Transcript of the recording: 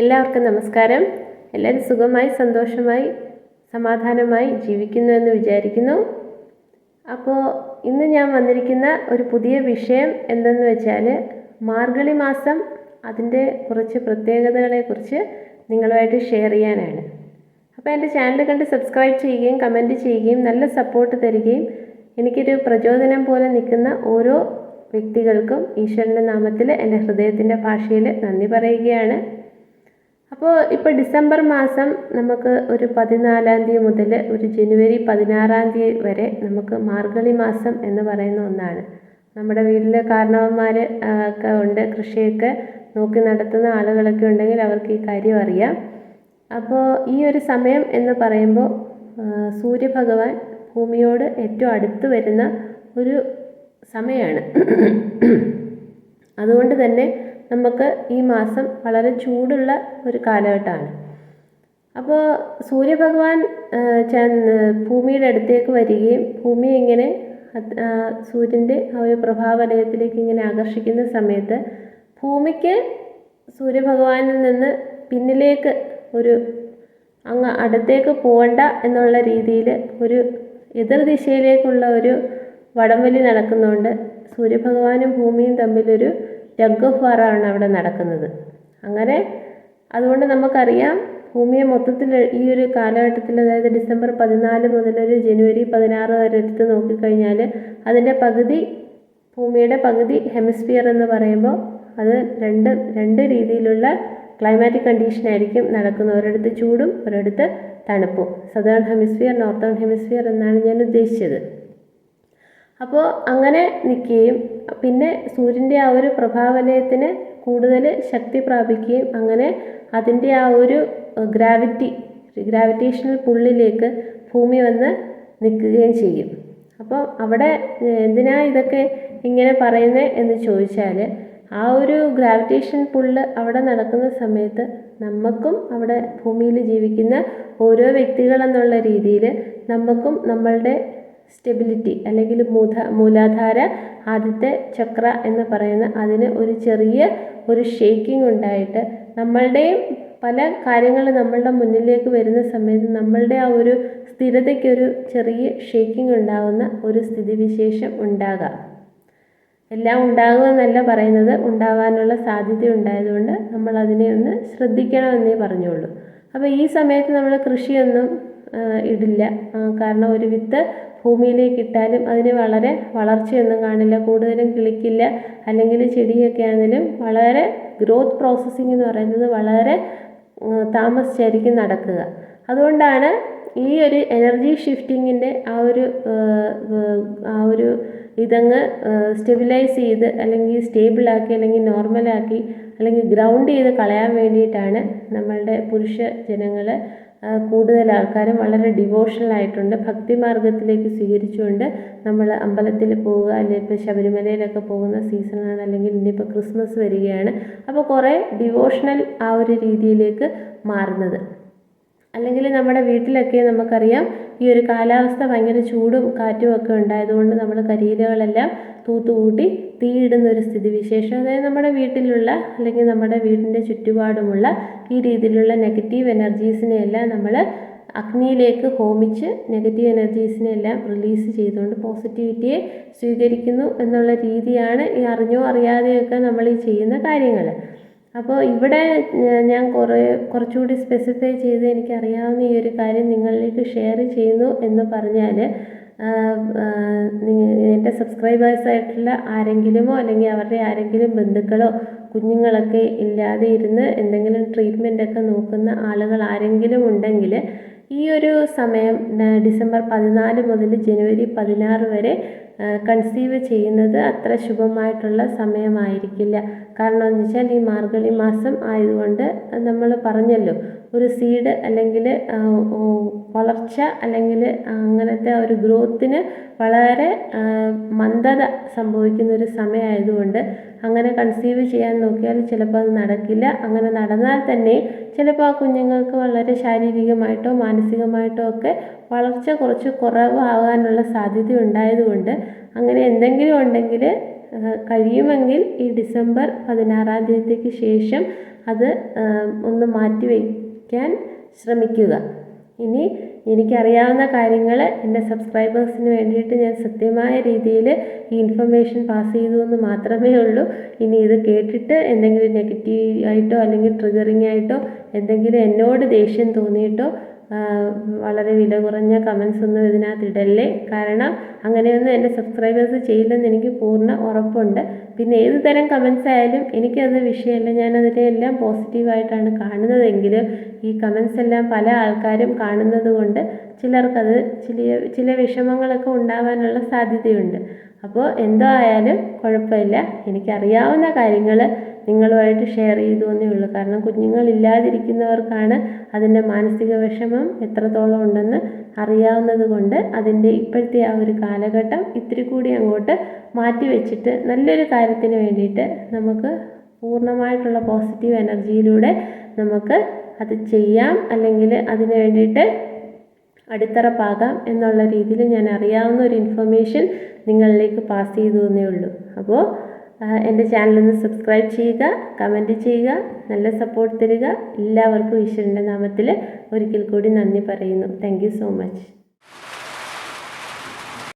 എല്ലാവർക്കും നമസ്കാരം. എല്ലാവരും സുഖമായി സന്തോഷമായി സമാധാനമായി ജീവിക്കുന്നു എന്ന് വിചാരിക്കുന്നു. അപ്പോൾ ഇന്ന് ഞാൻ വന്നിരിക്കുന്ന ഒരു പുതിയ വിഷയം എന്തെന്ന് വെച്ചാൽ മാർഗഴി മാസം അതിൻ്റെ കുറച്ച് പ്രത്യേകതകളെക്കുറിച്ച് നിങ്ങളുമായിട്ട് ഷെയർ ചെയ്യാനാണ്. അപ്പോൾ എൻ്റെ ചാനൽ കണ്ട് സബ്സ്ക്രൈബ് ചെയ്യുകയും കമൻറ്റ് ചെയ്യുകയും നല്ല സപ്പോർട്ട് തരികയും എനിക്കൊരു പ്രചോദനം പോലെ നിൽക്കുന്ന ഓരോ വ്യക്തികൾക്കും ഈശ്വരൻ്റെ നാമത്തിൽ എൻ്റെ ഹൃദയത്തിൻ്റെ ഭാഷയിൽ നന്ദി പറയുകയാണ്. അപ്പോൾ ഇപ്പോൾ ഡിസംബർ മാസം നമുക്ക് ഒരു 14-ാം തീയതി മുതൽ ഒരു ജനുവരി 16-ാം തീയതി വരെ നമുക്ക് മാർഗഴി മാസം എന്ന് പറയുന്ന ഒന്നാണ്. നമ്മുടെ വീട്ടിൽ കാരണവന്മാർ ഒക്കെ ഉണ്ട്, കൃഷിയൊക്കെ നോക്കി നടത്തുന്ന ആളുകളൊക്കെ ഉണ്ടെങ്കിൽ അവർക്ക് ഈ കാര്യം അറിയാം. അപ്പോൾ ഈ ഒരു സമയം എന്ന് പറയുമ്പോൾ സൂര്യഭഗവാൻ ഭൂമിയോട് ഏറ്റവും അടുത്ത് വരുന്ന ഒരു സമയമാണ്. അതുകൊണ്ട് തന്നെ നമുക്ക് ഈ മാസം വളരെ ചൂടുള്ള ഒരു കാലഘട്ടമാണ്. അപ്പോൾ സൂര്യഭഗവാൻ ഭൂമിയുടെ അടുത്തേക്ക് വരികയും ഭൂമി ഇങ്ങനെ സൂര്യൻ്റെ ആ ഒരു പ്രഭാവലയത്തിലേക്ക് ഇങ്ങനെ ആകർഷിക്കുന്ന സമയത്ത് ഭൂമിക്ക് സൂര്യഭഗവാനിൽ നിന്ന് പിന്നിലേക്ക് ഒരു അങ്ങ് അടുത്തേക്ക് പോകണ്ട എന്നുള്ള രീതിയിൽ ഒരു എതിർദിശയിലേക്കുള്ള ഒരു വടംവലി നടക്കുന്നുണ്ട്. സൂര്യഭഗവാനും ഭൂമിയും തമ്മിലൊരു ടഗ് ഓഫ് വാറാണ് അവിടെ നടക്കുന്നത്. അങ്ങനെ അതുകൊണ്ട് നമുക്കറിയാം ഭൂമിയെ മൊത്തത്തിൽ ഈ ഒരു കാലഘട്ടത്തിൽ, അതായത് ഡിസംബർ 14 മുതൽ ഒരു ജനുവരി 16 വരെ എടുത്ത് നോക്കിക്കഴിഞ്ഞാൽ അതിൻ്റെ പകുതി, ഭൂമിയുടെ പകുതി ഹെമിസ്ഫിയർ എന്ന് പറയുമ്പോൾ അത് രണ്ട് രീതിയിലുള്ള ക്ലൈമാറ്റിക് കണ്ടീഷനായിരിക്കും നടക്കുന്നത്. ഒരിടത്ത് ചൂടും ഒരിടത്ത് തണുപ്പും. സദേൺ ഹെമിസ്ഫിയർ, നോർത്തേൺ ഹെമിസ്ഫിയർ എന്നാണ് ഞാൻ ഉദ്ദേശിച്ചത്. അപ്പോൾ അങ്ങനെ നിൽക്കുകയും പിന്നെ സൂര്യൻ്റെ ആ ഒരു പ്രഭാവലയത്തിന് കൂടുതൽ ശക്തി പ്രാപിക്കുകയും അങ്ങനെ അതിൻ്റെ ആ ഒരു ഗ്രാവിറ്റേഷണൽ പുള്ളിലേക്ക് ഭൂമി വന്ന് നിൽക്കുകയും ചെയ്യും. അപ്പോൾ അവിടെ എന്തിനാ ഇതൊക്കെ ഇങ്ങനെ പറയുന്നത് എന്ന് ചോദിച്ചാൽ, ആ ഒരു ഗ്രാവിറ്റേഷൻ പുള്ള് അവിടെ നടക്കുന്ന സമയത്ത് നമുക്കും അവിടെ ഭൂമിയിൽ ജീവിക്കുന്ന ഓരോ വ്യക്തികളെന്നുള്ള രീതിയിൽ നമുക്കും നമ്മളുടെ സ്റ്റെബിലിറ്റി അല്ലെങ്കിൽ മൂലാധാര ആദ്യത്തെ ചക്ര എന്ന് പറയുന്ന അതിന് ഒരു ചെറിയ ഒരു ഷേക്കിംഗ് ഉണ്ടായിട്ട് നമ്മളുടെയും പല കാര്യങ്ങൾ നമ്മളുടെ മുന്നിലേക്ക് വരുന്ന സമയത്ത് നമ്മളുടെ ആ ഒരു സ്ഥിരതയ്ക്കൊരു ചെറിയ ഷേക്കിംഗ് ഉണ്ടാകുന്ന ഒരു സ്ഥിതിവിശേഷം ഉണ്ടാകാം. എല്ലാം ഉണ്ടാകുമെന്നല്ല പറയുന്നത്, ഉണ്ടാകാനുള്ള സാധ്യത ഉണ്ടായതുകൊണ്ട് നമ്മൾ അതിനെ ഒന്ന് ശ്രദ്ധിക്കണമെന്നേ പറഞ്ഞുള്ളൂ. അപ്പോൾ ഈ സമയത്ത് നമ്മൾ കൃഷിയൊന്നും ഇടില്ല. കാരണം ഒരു വിത്ത് ഭൂമിയിലേക്ക് ഇട്ടാലും അതിന് വളരെ വളർച്ചയൊന്നും കാണില്ല, കൂടുതലും കിളിക്കില്ല. അല്ലെങ്കിൽ ചെടിയൊക്കെ ആണെങ്കിലും വളരെ ഗ്രോത്ത് പ്രോസസ്സിങ് എന്ന് പറയുന്നത് വളരെ താമസിച്ചായിരിക്കും നടക്കുക. അതുകൊണ്ടാണ് ഈ ഒരു എനർജി ഷിഫ്റ്റിങ്ങിൻ്റെ ആ ഒരു ഇതങ്ങ് സ്റ്റെബിലൈസ് ചെയ്ത് അല്ലെങ്കിൽ സ്റ്റേബിളാക്കി അല്ലെങ്കിൽ നോർമലാക്കി അല്ലെങ്കിൽ ഗ്രൗണ്ട് ചെയ്ത് കളയാൻ വേണ്ടിയിട്ടാണ് നമ്മളുടെ പുരുഷ ജനങ്ങൾ കൂടുതൽ ആൾക്കാരും വളരെ ഡിവോഷണലായിട്ടുണ്ട്. ഭക്തി മാർഗത്തിലേക്ക് സ്വീകരിച്ചുകൊണ്ട് നമ്മൾ അമ്പലത്തിൽ പോവുക, അല്ലെങ്കിൽ ഇപ്പോൾ ശബരിമലയിലൊക്കെ പോകുന്ന സീസണാണ്, അല്ലെങ്കിൽ ഇനിയിപ്പോൾ ക്രിസ്മസ് വരികയാണ്. അപ്പോൾ കുറേ ഡിവോഷണൽ ആ ഒരു രീതിയിലേക്ക് മാറുന്നത്. അല്ലെങ്കിൽ നമ്മുടെ വീട്ടിലൊക്കെ നമുക്കറിയാം ഈ ഒരു കാലാവസ്ഥ ഭയങ്കര ചൂടും കാറ്റും ഒക്കെ ഉണ്ടായതുകൊണ്ട് നമ്മൾ കരിയിലകളെല്ലാം തൂത്തുകൂട്ടി തീയിടുന്ന ഒരു സ്ഥിതിവിശേഷം, അതായത് നമ്മുടെ വീട്ടിലുള്ള അല്ലെങ്കിൽ നമ്മുടെ വീടിൻ്റെ ചുറ്റുപാടുമുള്ള ഈ രീതിയിലുള്ള നെഗറ്റീവ് എനർജീസിനെയെല്ലാം നമ്മൾ അഗ്നിയിലേക്ക് ഹോമിച്ച് നെഗറ്റീവ് എനർജീസിനെയെല്ലാം റിലീസ് ചെയ്തുകൊണ്ട് പോസിറ്റിവിറ്റിയെ സ്വീകരിക്കുന്നു എന്നുള്ള രീതിയാണ് ഈ അറിഞ്ഞോ അറിയാതെയൊക്കെ നമ്മൾ ഈ ചെയ്യുന്ന കാര്യങ്ങൾ. അപ്പോൾ ഇവിടെ ഞാൻ കുറച്ചുകൂടി സ്പെസിഫൈ ചെയ്ത് എനിക്കറിയാവുന്ന ഈ ഒരു കാര്യം നിങ്ങളിലേക്ക് ഷെയർ ചെയ്യുന്നു എന്ന് പറഞ്ഞാൽ, എൻ്റെ സബ്സ്ക്രൈബേഴ്സായിട്ടുള്ള ആരെങ്കിലുമോ അല്ലെങ്കിൽ അവരുടെ ആരെങ്കിലും ബന്ധുക്കളോ കുഞ്ഞുങ്ങളൊക്കെ ഇല്ലാതെ ഇരുന്ന് എന്തെങ്കിലും ട്രീറ്റ്മെൻറ്റൊക്കെ നോക്കുന്ന ആളുകൾ ആരെങ്കിലും ഉണ്ടെങ്കിൽ ഈ ഒരു സമയം ഡിസംബർ 14 മുതൽ ജനുവരി 16 വരെ കൺസീവ് ചെയ്യുന്നത് അത്ര ശുഭമായിട്ടുള്ള സമയമായിരിക്കില്ല. കാരണം എന്ന് വെച്ചാൽ ഈ മാർഗഴി മാസം ആയതുകൊണ്ട് നമ്മൾ പറഞ്ഞല്ലോ, ഒരു സീഡ് അല്ലെങ്കിൽ വളർച്ച അല്ലെങ്കിൽ അങ്ങനത്തെ ഒരു ഗ്രോത്തിന് വളരെ മന്ദത സംഭവിക്കുന്ന ഒരു സമയമായതുകൊണ്ട് അങ്ങനെ കൺസീവ് ചെയ്യാൻ നോക്കിയാൽ ചിലപ്പോൾ അത് നടക്കില്ല. അങ്ങനെ നടന്നാൽ തന്നെ ചിലപ്പോൾ ആ കുഞ്ഞുങ്ങൾക്ക് വളരെ ശാരീരികമായിട്ടോ മാനസികമായിട്ടോ ഒക്കെ വളർച്ച കുറച്ച് കുറവാകാനുള്ള സാധ്യത ഉണ്ടായതുകൊണ്ട് അങ്ങനെ എന്തെങ്കിലും ഉണ്ടെങ്കിൽ കഴിയുമെങ്കിൽ ഈ ഡിസംബർ 16-ാം തീയതിക്ക് ശേഷം അത് ഒന്ന് മാറ്റി വയ്ക്കാൻ ശ്രമിക്കുക. ഇനി എനിക്കറിയാവുന്ന കാര്യങ്ങൾ എൻ്റെ സബ്സ്ക്രൈബേഴ്സിന് വേണ്ടിയിട്ട് ഞാൻ സത്യമായ രീതിയിൽ ഈ ഇൻഫർമേഷൻ പാസ് ചെയ്തു എന്ന് മാത്രമേ ഉള്ളൂ. ഇനി ഇത് കേട്ടിട്ട് എന്തെങ്കിലും നെഗറ്റീവായിട്ടോ അല്ലെങ്കിൽ ട്രിഗറിങ് ആയിട്ടോ എന്തെങ്കിലും എന്നോട് ദേഷ്യം തോന്നിയിട്ടോ വളരെ വില കുറഞ്ഞ കമൻസ് ഒന്നും ഇതിനകത്ത് ഇടല്ലേ. കാരണം അങ്ങനെയൊന്നും എൻ്റെ സബ്സ്ക്രൈബേഴ്സ് ചെയ്യില്ലെന്ന് എനിക്ക് പൂർണ്ണ ഉറപ്പുണ്ട്. പിന്നെ ഏത് തരം കമൻസ് ആയാലും എനിക്കത് വിഷയമല്ല. ഞാനതിനെല്ലാം പോസിറ്റീവായിട്ടാണ് കാണുന്നതെങ്കിലും ഈ കമൻസ് എല്ലാം പല ആൾക്കാരും കാണുന്നത് കൊണ്ട് ചിലർക്കത് ചില വിഷമങ്ങളൊക്കെ ഉണ്ടാവാനുള്ള സാധ്യതയുണ്ട്. അപ്പോൾ എന്തോ ആയാലും കുഴപ്പമില്ല. എനിക്കറിയാവുന്ന കാര്യങ്ങൾ നിങ്ങളുമായിട്ട് ഷെയർ ചെയ്തു എന്നേ ഉള്ളൂ. കാരണം കുഞ്ഞുങ്ങളില്ലാതിരിക്കുന്നവർക്കാണ് അതിൻ്റെ മാനസിക വിഷമം എത്രത്തോളം ഉണ്ടെന്ന് അറിയാവുന്നത് കൊണ്ട് അതിൻ്റെ ഇപ്പോഴത്തെ ആ ഒരു കാലഘട്ടം ഇത്തിരി കൂടി അങ്ങോട്ട് മാറ്റി വെച്ചിട്ട് നല്ലൊരു കാര്യത്തിന് വേണ്ടിയിട്ട് നമുക്ക് പൂർണ്ണമായിട്ടുള്ള പോസിറ്റീവ് എനർജിയിലൂടെ നമുക്ക് അത് ചെയ്യാം, അല്ലെങ്കിൽ അതിന് വേണ്ടിയിട്ട് അടിത്തറപ്പാകാം എന്നുള്ള രീതിയിൽ ഞാൻ അറിയാവുന്ന ഒരു ഇൻഫർമേഷൻ നിങ്ങളിലേക്ക് പാസ് ചെയ്തു എന്നേ ഉള്ളൂ. അപ്പോൾ എൻ്റെ ചാനലൊന്ന് സബ്സ്ക്രൈബ് ചെയ്യുക, കമൻറ്റ് ചെയ്യുക, നല്ല സപ്പോർട്ട് തരിക. എല്ലാവർക്കും ഈശ്വരൻ്റെ നാമത്തിൽ ഒരിക്കൽ കൂടി നന്ദി പറയുന്നു. Thank you so much.